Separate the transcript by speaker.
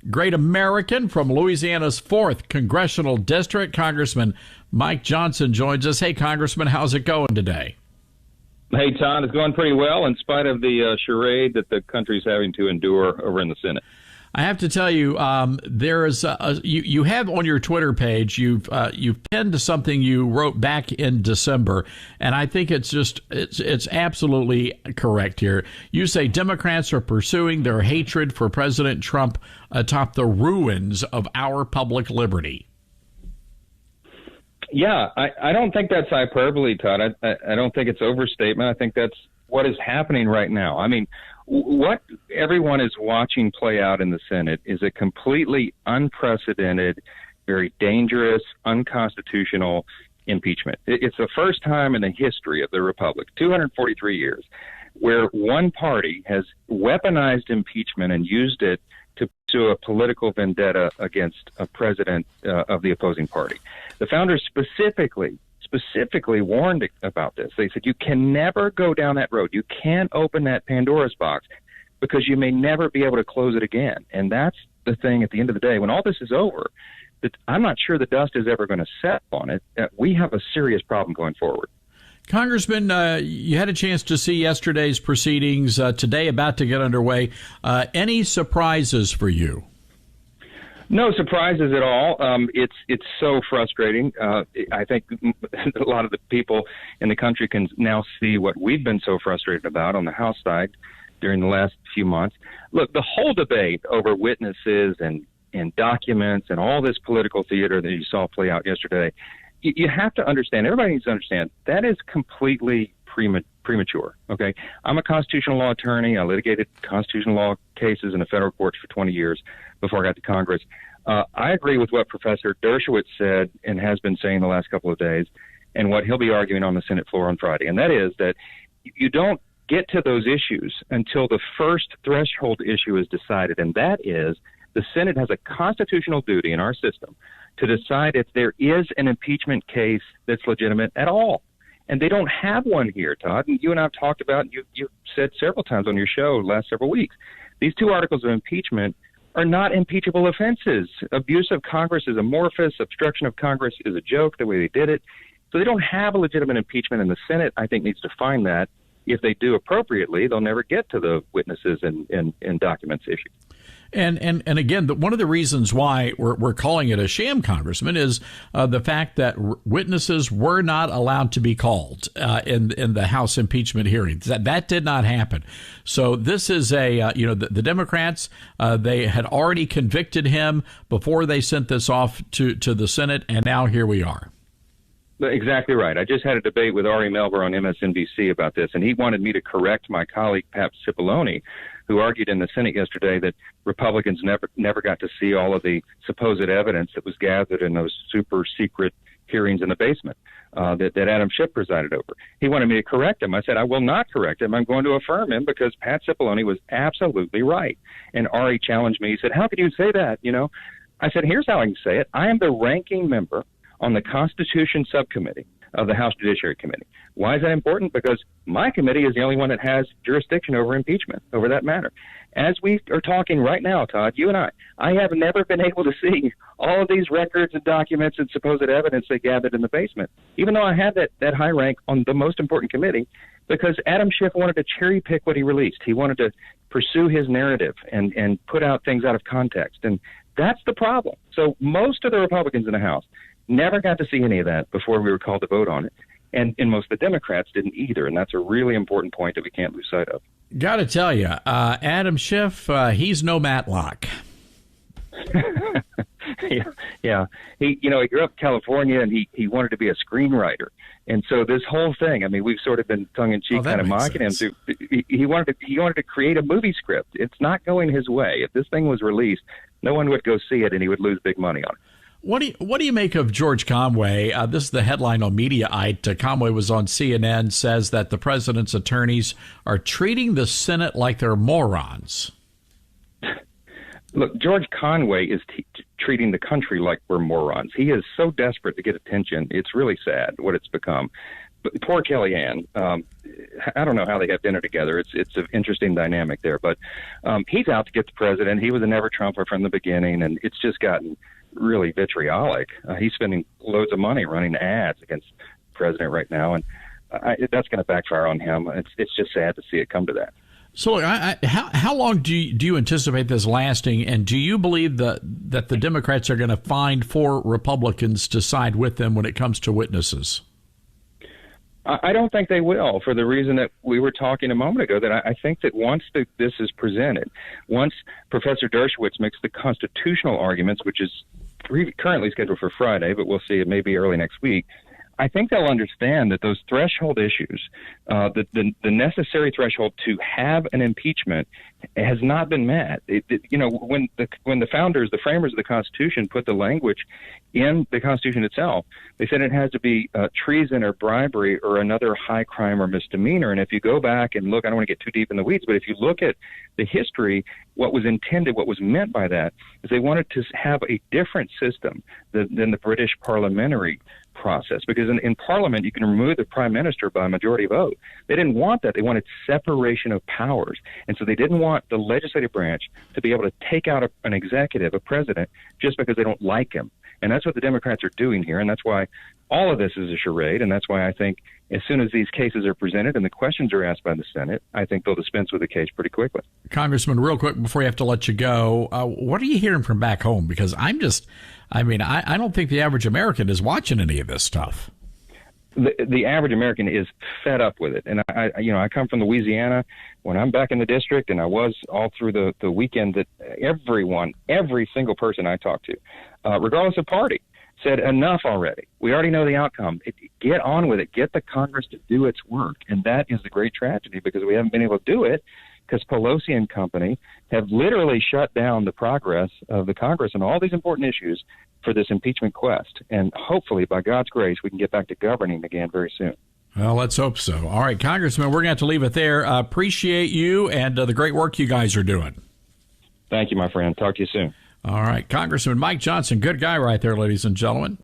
Speaker 1: Great American from Louisiana's 4th Congressional District. Congressman Mike Johnson joins us. Hey, Congressman, how's it going today?
Speaker 2: Hey, Todd, it's going pretty well in spite of the charade that the country's having to endure over in the Senate.
Speaker 1: I have to tell you, there is you have on your Twitter page, you've pinned something you wrote back in December, and I think it's absolutely correct here. You say Democrats are pursuing their hatred for President Trump atop the ruins of our public liberty.
Speaker 2: Yeah, I don't think that's hyperbole, Todd. I don't think it's overstatement. I think that's what is happening right now. I mean, what everyone is watching play out in the Senate is a completely unprecedented, very dangerous, unconstitutional impeachment. It's the first time in the history of the Republic, 243 years, where one party has weaponized impeachment and used it to pursue a political vendetta against a president of the opposing party. The founders specifically warned about this. They said, you can never go down that road. You can't open that Pandora's box because you may never be able to close it again. And that's the thing at the end of the day. When all this is over, that I'm not sure the dust is ever going to settle on it. We have a serious problem going forward.
Speaker 1: Congressman, you had a chance to see yesterday's proceedings, today about to get underway. Any surprises for you?
Speaker 2: No surprises at all. It's so frustrating. I think a lot of the people in the country can now see what we've been so frustrated about on the House side during the last few months. Look, the whole debate over witnesses and documents and all this political theater that you saw play out yesterday, you have to understand, everybody needs to understand, that is completely premature, okay? I'm a constitutional law attorney. I litigated constitutional law cases in the federal courts for 20 years before I got to Congress. I agree with what Professor Dershowitz said and has been saying the last couple of days and what he'll be arguing on the Senate floor on Friday, and that is that you don't get to those issues until the first threshold issue is decided, and that is the Senate has a constitutional duty in our system to decide if there is an impeachment case that's legitimate at all. And they don't have one here, Todd. And you and I have talked about, you've said several times on your show the last several weeks, these two articles of impeachment are not impeachable offenses. Abuse of Congress is amorphous. Obstruction of Congress is a joke, the way they did it. So they don't have a legitimate impeachment, and the Senate, I think, needs to find that. If they do appropriately, they'll never get to the witnesses and documents issue.
Speaker 1: And again, one of the reasons why we're calling it a sham, Congressman, is the fact that witnesses were not allowed to be called in the House impeachment hearings. That did not happen. So this is the Democrats, they had already convicted him before they sent this off to the Senate, and now here we are.
Speaker 2: Exactly right. I just had a debate with Ari Melber on MSNBC about this, and he wanted me to correct my colleague, Pat Cipollone, who argued in the Senate yesterday that Republicans never got to see all of the supposed evidence that was gathered in those super secret hearings in the basement that Adam Schiff presided over. He wanted me to correct him. I said, I will not correct him. I'm going to affirm him because Pat Cipollone was absolutely right. And Ari challenged me. He said, how could you say that? I said, here's how I can say it. I am the ranking member on the Constitution Subcommittee of the House Judiciary Committee. Why is that important? Because my committee is the only one that has jurisdiction over impeachment, over that matter. As we are talking right now, Todd, you and I have never been able to see all of these records and documents and supposed evidence they gathered in the basement, even though I had that high rank on the most important committee, because Adam Schiff wanted to cherry pick what he released. He wanted to pursue his narrative and put out things out of context. And that's the problem. So most of the Republicans in the House never got to see any of that before we were called to vote on it. And most of the Democrats didn't either. And that's a really important point that we can't lose sight of.
Speaker 1: Got to tell you, Adam Schiff, he's no Matlock.
Speaker 2: Yeah. He grew up in California, and he wanted to be a screenwriter. And so this whole thing, I mean, we've sort of been tongue-in-cheek kind of mocking him. He wanted to create a movie script. It's not going his way. If this thing was released, no one would go see it, and he would lose big money on it.
Speaker 1: What do you make of George Conway? This is the headline on Mediaite. Conway was on CNN, says that the president's attorneys are treating the Senate like they're morons.
Speaker 2: Look, George Conway is treating the country like we're morons. He is so desperate to get attention. It's really sad what it's become. But poor Kellyanne. I don't know how they have dinner together. It's an interesting dynamic there. But he's out to get the president. He was a never Trumper from the beginning, and it's just gotten really vitriolic. He's spending loads of money running ads against the president right now, and that's going to backfire on him. It's just sad to see it come to that.
Speaker 1: So how long do you anticipate this lasting, and do you believe that the Democrats are going to find 4 Republicans to side with them when it comes to witnesses?
Speaker 2: I don't think they will, for the reason that we were talking a moment ago, that I think that once this is presented, once Professor Dershowitz makes the constitutional arguments, which is currently scheduled for Friday, but we'll see, it may be early next week, I think they'll understand that those threshold issues, the necessary threshold to have an impeachment, has not been met. When the founders, the framers of the Constitution, put the language in the Constitution itself, they said it has to be treason or bribery or another high crime or misdemeanor. And if you go back and look, I don't want to get too deep in the weeds, but if you look at the history, what was intended, what was meant by that, is they wanted to have a different system than the British parliamentary process, because in Parliament you can remove the Prime Minister by a majority vote. They didn't want that. They wanted separation of powers, and so they didn't want the legislative branch to be able to take out an executive, a president, just because they don't like him. And that's what the Democrats are doing here, and that's why all of this is a charade, and that's why I think as soon as these cases are presented and the questions are asked by the Senate, I think they'll dispense with the case pretty quickly. Congressman,
Speaker 1: real quick before you have to let you go, what are you hearing from back home? Because I don't think the average American is watching any of this stuff.
Speaker 2: The average American is fed up with it. And I come from Louisiana. When I'm back in the district, and I was all through the weekend, that every single person I talked to, regardless of party, said enough already. We already know the outcome. Get on with it. Get the Congress to do its work. And that is the great tragedy, because we haven't been able to do it because Pelosi and company have literally shut down the progress of the Congress on all these important issues for this impeachment quest. And hopefully, by God's grace, we can get back to governing again very soon.
Speaker 1: Well, let's hope so. All right, Congressman, we're going to have to leave it there. Appreciate you and the great work you guys are doing.
Speaker 2: Thank you, my friend. Talk to you soon.
Speaker 1: All right, Congressman Mike Johnson, good guy right there, ladies and gentlemen.